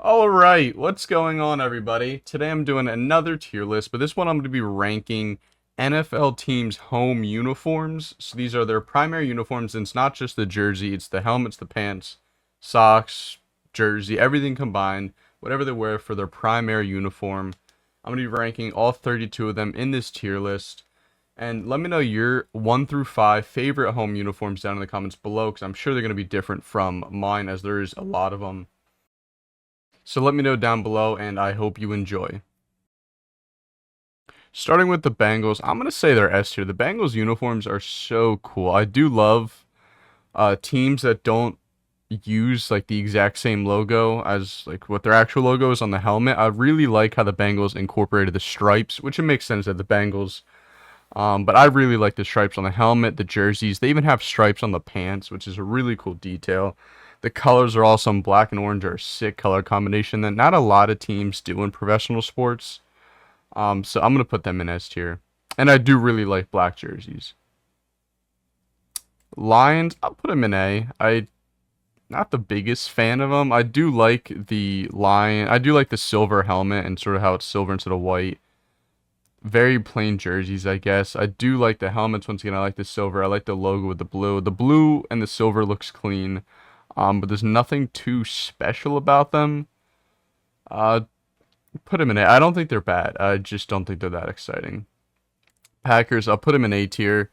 All right, what's going on, everybody? Today I'm doing another tier list, but this one I'm going to be ranking NFL teams' home uniforms. So these are their primary uniforms, and it's not just the jersey, it's the helmets, the pants, socks, jersey, everything combined, whatever they wear for their primary uniform. I'm going to be ranking all 32 of them in this tier list. And let me know your 1 through 5 favorite home uniforms down in the comments below, because I'm sure they're going to be different from mine, as there is a lot of them. So let me know down below, and I hope you enjoy. Starting with the Bengals, I'm going to say they're S tier. The Bengals uniforms are so cool. I do love teams that don't use like the exact same logo as like what their actual logo is on the helmet. I really like how the Bengals incorporated the stripes, which it makes sense that the Bengals. But I really like the stripes on the helmet, the jerseys. They even have stripes on the pants, which is a really cool detail. The colors are awesome. Black and orange are a sick color combination that not a lot of teams do in professional sports. So I'm gonna put them in S tier. And I do really like black jerseys. Lions, I'll put them in A. I not the biggest fan of them. I do like the lion. I do like the silver helmet and sort of how it's silver instead of white. Very plain jerseys, I guess. I do like the helmets. Once again, I like the silver. I like the logo with the blue. The blue and the silver looks clean, but there's nothing too special about them. Uh, put them in A. I don't think they're bad. I just don't think they're that exciting. Packers, I'll put them in A tier.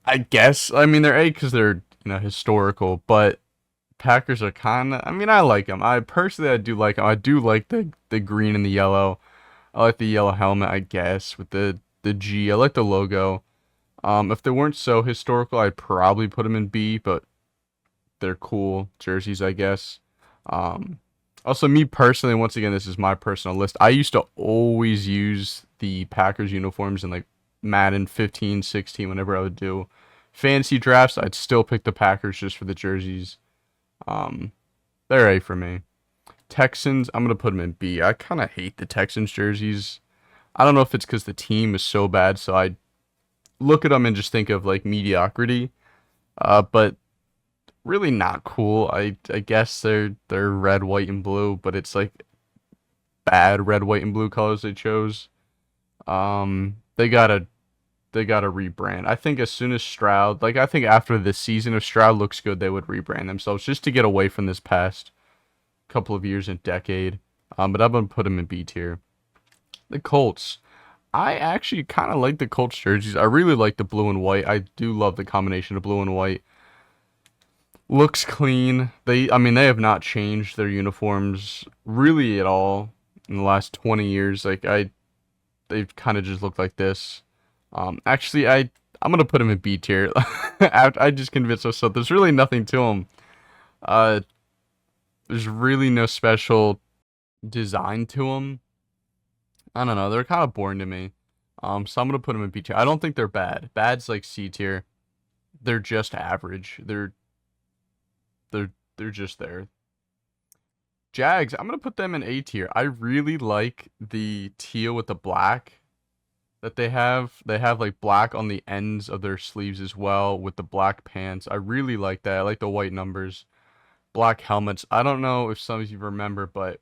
I guess. I mean, they're A because they're historical, but Packers are kind of. I mean, I like them. I do like them. I do like the green and the yellow. I like the yellow helmet, I guess, with the G. I like the logo. If they weren't so historical, I'd probably put them in B, but they're cool jerseys, I guess. Um, Also, me personally, once again, this is my personal list. I used to always use the Packers uniforms in like Madden 15, 16, whenever I would do fantasy drafts. I'd still pick the Packers just for the jerseys. Um, they're A for me. Texans, I'm gonna put them in B. I kind of hate the Texans jerseys. I don't know if it's because the team is so bad, so I look at them and just think of like mediocrity. But really not cool. I guess they're red, white, and blue, but it's like bad red, white, and blue colors they chose. They gotta rebrand. I think as soon as Stroud, like I think after this season, if Stroud looks good, they would rebrand themselves just to get away from this past couple of years and decade. But I'm gonna put them in B tier. The Colts. I actually kind of like the Colts jerseys. I really like the blue and white. I do love the combination of blue and white. Looks clean. I mean, they have not changed their uniforms really at all in the last 20 years. They've kind of just looked like this. Actually, I'm gonna put them in B tier. I just convinced myself there's really nothing to them. Uh, there's really no special design to them. I don't know. They're kind of boring to me. So I'm gonna put them in B tier. I don't think they're bad. Bad's like C tier. They're just average. They're just there. Jags, I'm gonna put them in A tier. I really like the teal with the black that they have. They have like black on the ends of their sleeves as well with the black pants. I really like that. I like the white numbers, black helmets. I don't know if some of you remember, but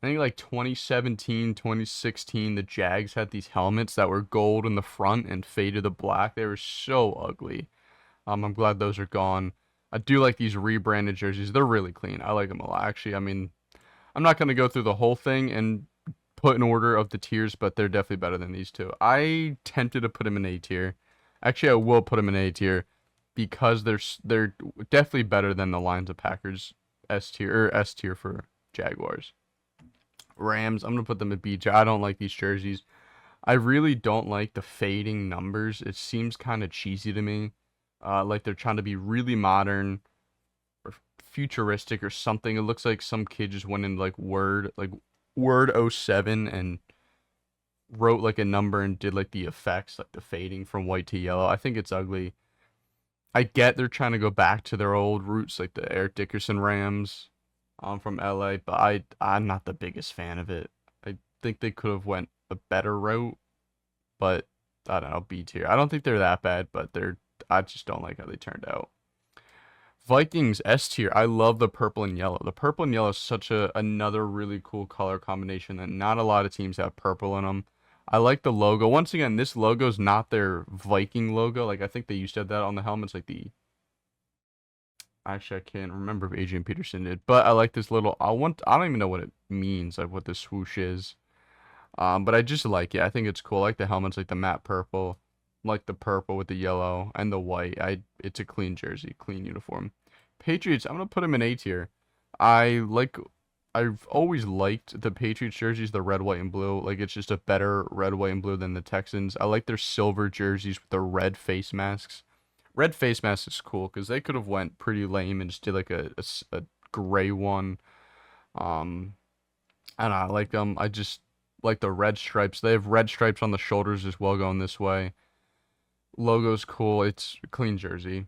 I think like 2017, 2016, the Jags had these helmets that were gold in the front and faded to black. They were so ugly. I'm glad those are gone. I do like these rebranded jerseys. They're really clean. I like them a lot. Actually, I mean, I'm not going to go through the whole thing and put an order of the tiers, but they're definitely better than these two. I tempted to put them in A tier. Actually, I will put them in A tier because they're definitely better than the Lions of Packers S tier or S tier for Jaguars. Rams, I'm gonna put them in B tier. I don't like these jerseys. I really don't like the fading numbers. It seems kind of cheesy to me. Like they're trying to be really modern or futuristic or something. It looks like some kid just went in Word '07 and wrote like a number and did like the effects, like the fading from white to yellow. I think it's ugly. I get they're trying to go back to their old roots, like the Eric Dickerson Rams, from LA, but I'm not the biggest fan of it. I think they could have went a better route, but I don't know, B tier. I don't think they're that bad, but I just don't like how they turned out. Vikings S tier. I love the purple and yellow. The purple and yellow is such another really cool color combination that not a lot of teams have purple in them. I like the logo. Once again, this logo is not their Viking logo. Like I think they used to have that on the helmets, like the. Actually, I can't remember if Adrian Peterson did, but I like this little. I don't even know what it means, like what this swoosh is. But I just like it. I think it's cool. I like the helmets, like the matte purple, like the purple with the yellow and the white. It's a clean jersey, clean uniform. Patriots, I'm gonna put them in A tier. I like. I've always liked the Patriots jerseys, the red, white, and blue. Like it's just a better red, white, and blue than the Texans. I like their silver jerseys with the red face masks. Red face mask is cool because they could have went pretty lame and just did like a gray one. Um, I don't know. I like them. I just like the red stripes. They have red stripes on the shoulders as well going this way. Logo's cool. It's a clean jersey.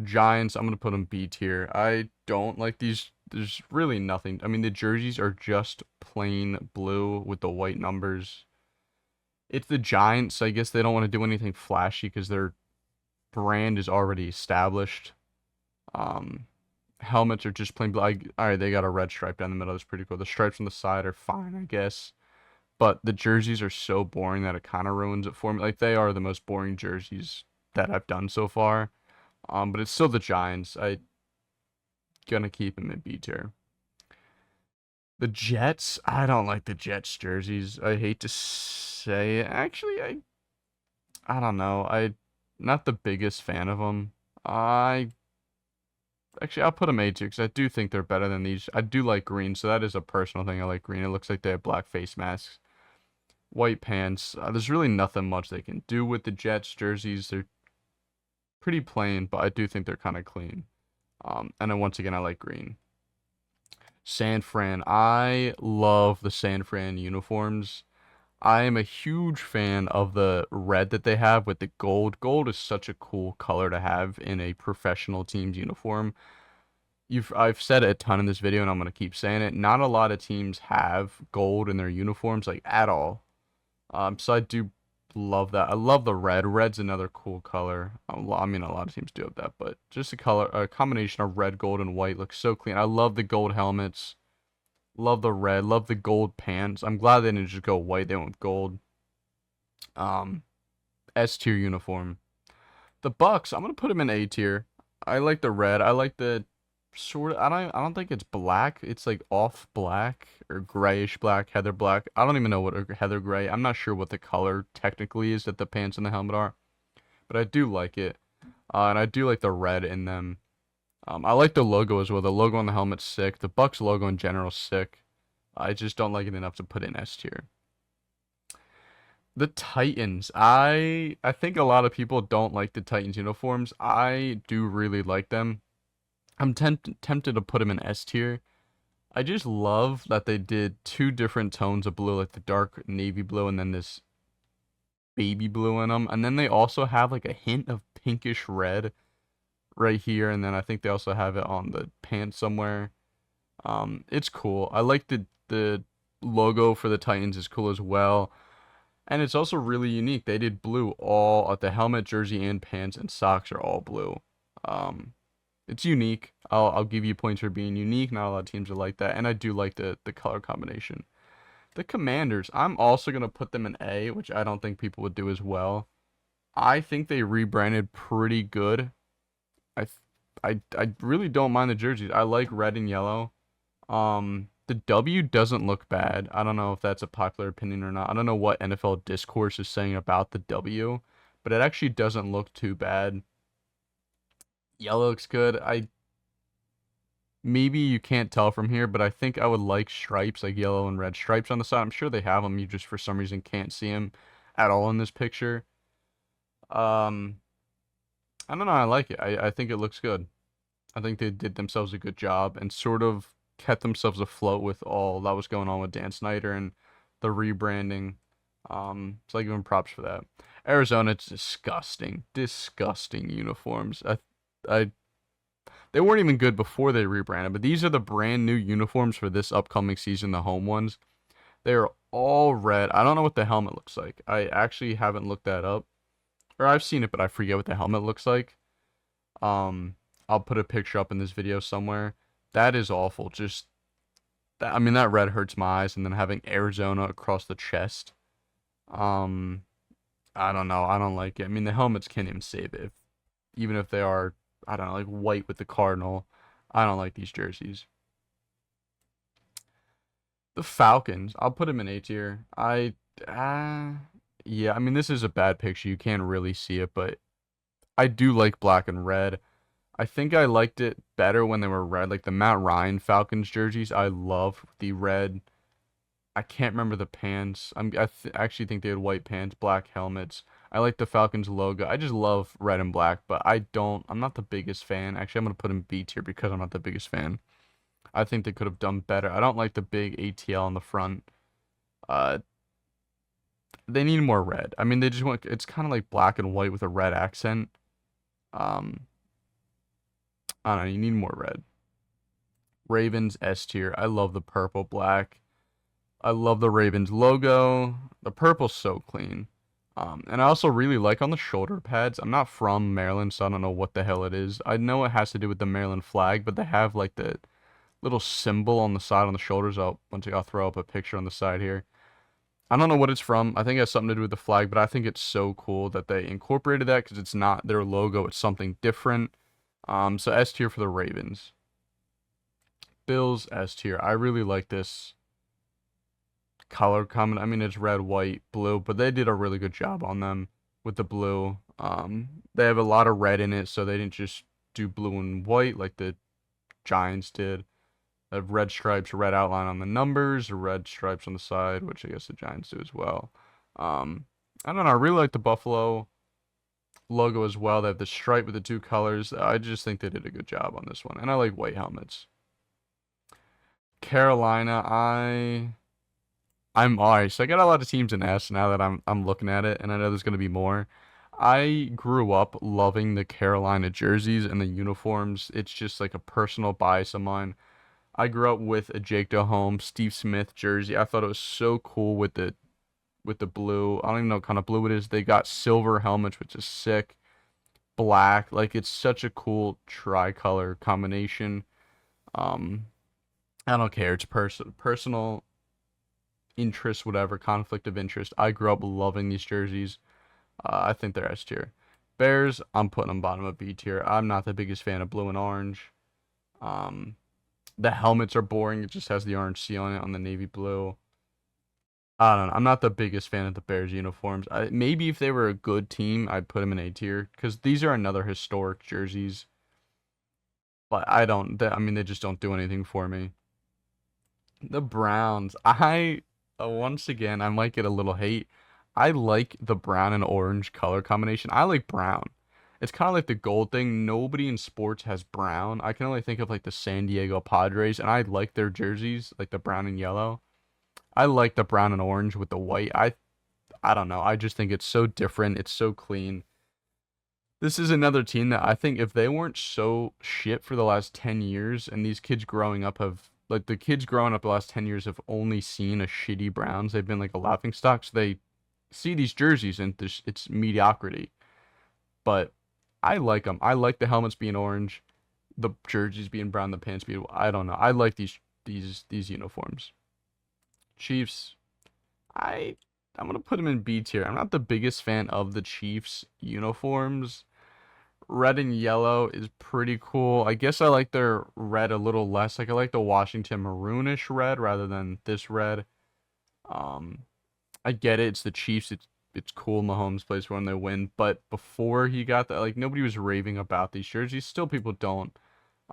Giants, I'm going to put them B tier. I don't like these. There's really nothing. I mean, the jerseys are just plain blue with the white numbers. It's the Giants. I guess they don't want to do anything flashy because their brand is already established. Um, Helmets are just plain black. All right, they got a red stripe down the middle. That's pretty cool. The stripes on the side are fine, I guess. But the jerseys are so boring that it kind of ruins it for me. Like they are the most boring jerseys that I've done so far. But it's still the Giants. I gonna keep them in B tier. The Jets, I don't like the Jets jerseys. I hate to say it. Actually, I don't know. I not the biggest fan of them. I Actually, I'll put them A tier because I do think they're better than these. I do like green, so that is a personal thing. I like green. It looks like they have black face masks. White pants. There's really nothing much they can do with the Jets jerseys. They're pretty plain, but I do think they're kind of clean. And then once again, I like green. San Fran. I love the San Fran uniforms. I am a huge fan of the red that they have with the gold. Gold is such a cool color to have in a professional team's uniform. I've said it a ton in this video, and I'm gonna keep saying it. Not a lot of teams have gold in their uniforms, like at all. So I do love that. I love the red. Red's another cool color. I mean, a lot of teams do have that, but just a combination of red, gold, and white looks so clean. I love the gold helmets. Love the red. Love the gold pants. I'm glad they didn't just go white. They went with gold. Um, S tier uniform. The Bucks. I'm gonna put them in A tier. I like the red. I like the sort of. I don't think it's black. It's like off black or grayish black, heather black. I don't even know what heather gray. I'm not sure what the color technically is that the pants and the helmet are, but I do like it. And I do like the red in them. I like the logo as well. The logo on the helmet's sick. The Bucks logo in general is sick. I just don't like it enough to put it in S tier. The Titans. I think a lot of people don't like the Titans uniforms. I do really like them. I'm tempted to put them in S tier. I just love that they did two different tones of blue, like the dark navy blue and then this baby blue in them. And then they also have like a hint of pinkish red right here. And then I think they also have it on the pants somewhere. It's cool. I like the logo for the Titans is cool as well. And it's also really unique. They did blue all at the helmet, jersey, and pants and socks are all blue. Um, it's unique. I'll give you points for being unique. Not a lot of teams are like that, and I do like the color combination. The Commanders, I'm also gonna put them in A, which I don't think people would do as well. I think they rebranded pretty good. I I really don't mind the jerseys. I like red and yellow. The W doesn't look bad. I don't know if that's a popular opinion or not. I don't know what NFL discourse is saying about the W, but it actually doesn't look too bad. Yellow looks good. Maybe you can't tell from here, but I think I would like stripes, like yellow and red stripes on the side. I'm sure they have them. You just for some reason can't see them at all in this picture. Um, I don't know. I like it. I think it looks good. I think they did themselves a good job and sort of kept themselves afloat with all that was going on with Dan Snyder and the rebranding. So I give them props for that. Arizona, it's disgusting, disgusting uniforms. I, they weren't even good before they rebranded, but these are the brand new uniforms for this upcoming season, the home ones. They are all red. I don't know what the helmet looks like. I actually haven't looked that up, or I've seen it, but I forget what the helmet looks like. Um, I'll put a picture up in this video somewhere. That is awful. Just that, I mean, that red hurts my eyes, and then having Arizona across the chest. Um, I don't know. I don't like it. I mean, the helmets can't even save it. Even if they are, I don't know, like white with the cardinal. I don't like these jerseys. The Falcons, I'll put them in A tier. Yeah, I mean, this is a bad picture. You can't really see it, but I do like black and red. I think I liked it better when they were red, like the Matt Ryan Falcons jerseys. I love the red. I can't remember the pants. Actually think they had white pants, black helmets. I like the Falcons logo. I just love red and black, but I'm not the biggest fan. Actually, I'm gonna put in B tier because I'm not the biggest fan. I think they could have done better. I don't like the big ATL on the front. Uh, they need more red. I mean, they just want, it's kind of like black and white with a red accent. Um, I don't know, you need more red. Ravens S tier. I love the purple black. I love the Ravens logo. The purple's so clean. And I also really like on the shoulder pads. I'm not from Maryland, so I don't know what the hell it is. I know it has to do with the Maryland flag, but they have like the little symbol on the side on the shoulders. I'll throw up a picture on the side here. I don't know what it's from. I think it has something to do with the flag, but I think it's so cool that they incorporated that because it's not their logo. It's something different. So S tier for the Ravens. Bills S tier. I really like this color combination. I mean, it's red, white, blue, but they did a really good job on them with the blue. They have a lot of red in it, so they didn't just do blue and white like the Giants did. They have red stripes, red outline on the numbers, red stripes on the side, which I guess the Giants do as well. I don't know. I really like the Buffalo logo as well. They have the stripe with the two colors. I just think they did a good job on this one, and I like white helmets. Carolina, I'm alright. So I got a lot of teams in S now that I'm looking at it, and I know there's gonna be more. I grew up loving the Carolina jerseys and the uniforms. It's just like a personal bias of mine. I grew up with a Jake Delhomme, Steve Smith jersey. I thought it was so cool with the blue. I don't even know what kind of blue it is. They got silver helmets, which is sick. Black, like it's such a cool tricolor combination. Um, I don't care. It's personal interest, whatever, conflict of interest. I grew up loving these jerseys. I think they're S tier. Bears, I'm putting them bottom of B tier. I'm not the biggest fan of blue and orange. Um, the helmets are boring. It just has the orange C on it on the navy blue. I don't know. I'm not the biggest fan of the Bears uniforms. Maybe if they were a good team, I'd put them in A tier because these are another historic jerseys. But I don't. I mean, they just don't do anything for me. The Browns. Once again, I might get a little hate. I like the brown and orange color combination. I like brown. It's kind of like the gold thing. Nobody in sports has brown. I can only think of like the San Diego Padres, and I like their jerseys, like the brown and yellow. I like the brown and orange with the white. I don't know. I just think it's so different. It's so clean. This is another team that I think if they weren't so shit for the last 10 years and these kids growing up have like the kids growing up the last 10 years have only seen a shitty Browns. They've been like a laughing stock. So they see these jerseys and it's mediocrity. But I like them. I like the helmets being orange, the jerseys being brown, the pants being I don't know. I like these uniforms. Chiefs, I I'm gonna put them in B tier. I'm not the biggest fan of the Chiefs uniforms. Red and yellow is pretty cool. I guess I like their red a little less. Like I like the Washington maroonish red rather than this red. Um, I get it. It's the Chiefs. It's cool. Mahomes plays for when they win. But before he got that, like nobody was raving about these jerseys. Still, people don't.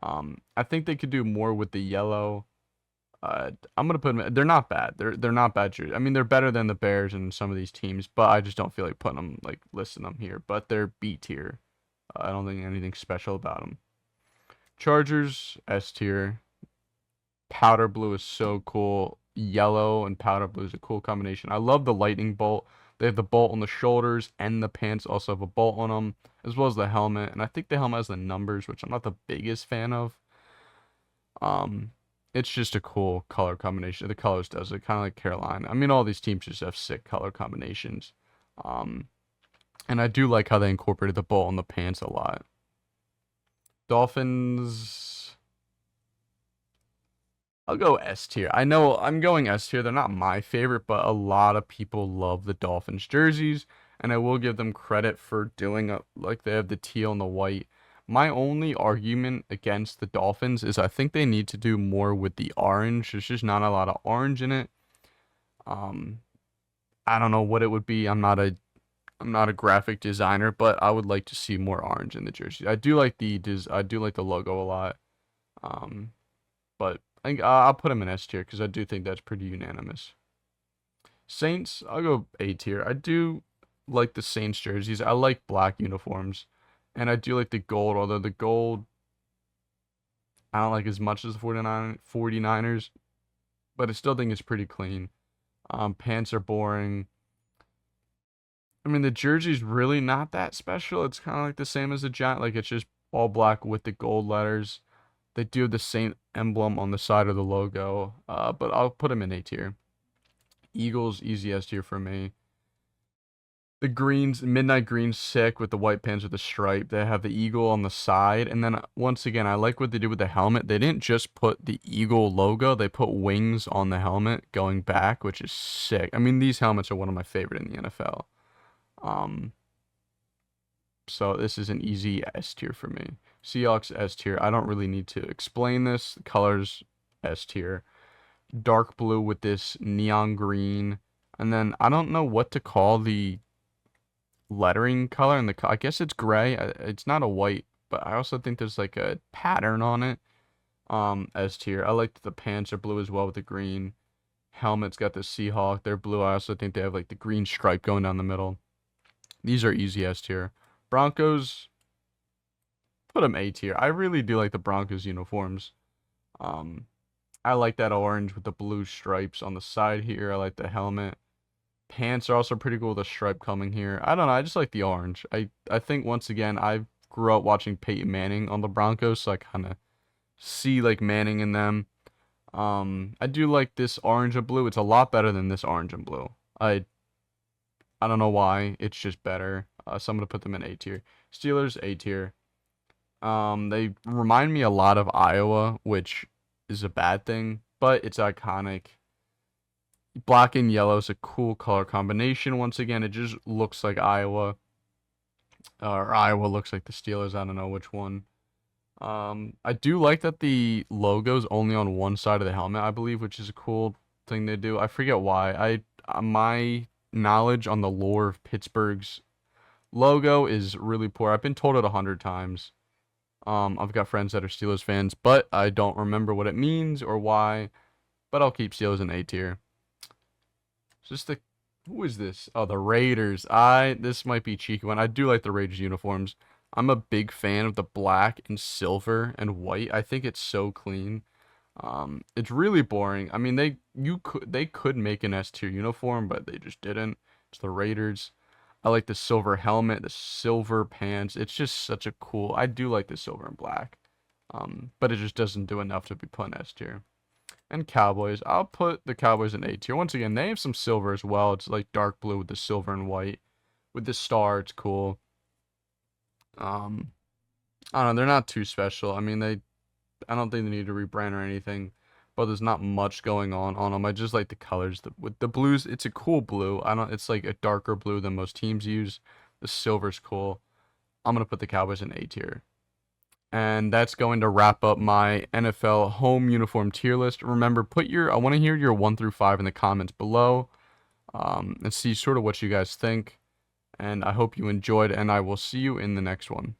I think they could do more with the yellow. I'm gonna put them. They're not bad. They're not bad jerseys. I mean, they're better than the Bears and some of these teams, but I just don't feel like putting them like listing them here. But they're B tier. I don't think anything special about them. Chargers S tier. Powder blue is so cool. Yellow and powder blue is a cool combination. I love the lightning bolt. They have the bolt on the shoulders and the pants also have a bolt on them, as well as the helmet. And I think the helmet has the numbers, which I'm not the biggest fan of. It's just a cool color combination. The colors does it, kind of like Carolina. I mean, all these teams just have sick color combinations. Um, and I do like how they incorporated the bolt on the pants a lot. Dolphins. I'll go S tier. I know I'm going S tier. They're not my favorite, but a lot of people love the Dolphins jerseys, and I will give them credit for doing it. Like they have the teal and the white. My only argument against the Dolphins is I think they need to do more with the orange. There's just not a lot of orange in it. Um, I don't know what it would be. I'm not a graphic designer, but I would like to see more orange in the jersey. I do like the logo a lot. Um, but I'll put them in S tier because I do think that's pretty unanimous. Saints, I'll go A tier. I do like the Saints jerseys. I like black uniforms, and I do like the gold. Although the gold I don't like as much as the 49ers, but I still think it's pretty clean. Pants are boring. I mean, the jersey's really not that special. It's kind of like the same as the Giant. Like, it's just all black with the gold letters. They do have the Saint emblem on the side of the logo, but I'll put them in A tier. Eagles, easy S tier for me. The greens, midnight green, sick with the white pants with the stripe. They have the eagle on the side. And then, once again, I like what they did with the helmet. They didn't just put the eagle logo, they put wings on the helmet going back, which is sick. I mean, these helmets are one of my favorite in the NFL. Um, so this is an easy S tier for me. Seahawks S tier. I don't really need to explain this. Colors S tier. Dark blue with this neon green. And then I don't know what to call the lettering color and I guess it's gray. It's not a white, but I also think there's like a pattern on it. S tier. I like that the pants are blue as well with the green. Helmet's got the Seahawk. They're blue. I also think they have like the green stripe going down the middle. These are easy S tier. Broncos, put them A tier. I really do like the Broncos uniforms. I like that orange with the blue stripes on the side here. I like the helmet. Pants are also pretty cool with a stripe coming here. I don't know. I just like the orange. I think once again, I grew up watching Peyton Manning on the Broncos, so I kind of see like Manning in them. I do like this orange and blue. It's a lot better than this orange and blue. I don't know why. It's just better. So I'm gonna put them in A tier. Steelers A tier. They remind me a lot of Iowa, which is a bad thing, but it's iconic. Black and yellow is a cool color combination. Once again, it just looks like Iowa. Or Iowa looks like the Steelers. I don't know which one. I do like that the logo's only on one side of the helmet, I believe, which is a cool thing they do. I forget why. My knowledge on the lore of Pittsburgh's logo is really poor. I've been told it 100 times. I've got friends that are Steelers fans, but I don't remember what it means or why. But I'll keep Steelers in A tier. Just who is this? Oh, the Raiders. This might be a cheeky one. I do like the Raiders uniforms. I'm a big fan of the black and silver and white. I think it's so clean. It's really boring. I mean, they could make an S tier uniform, but they just didn't. It's the Raiders. I like the silver helmet, the silver pants. It's just such a cool. I do like the silver and black. But it just doesn't do enough to be put in S tier. And Cowboys. I'll put the Cowboys in A tier. Once again, they have some silver as well. It's like dark blue with the silver and white. With the star, it's cool. I don't know, they're not too special. I mean, I don't think they need to rebrand or anything, but there's not much going on them. I just like the colors. With the blues, it's a cool blue. It's like a darker blue than most teams use. The silver's cool. I'm gonna put the Cowboys in A tier. And that's going to wrap up my NFL home uniform tier list. Remember, I want to hear your 1 through 5 in the comments below, and see sort of what you guys think. And I hope you enjoyed, and I will see you in the next one.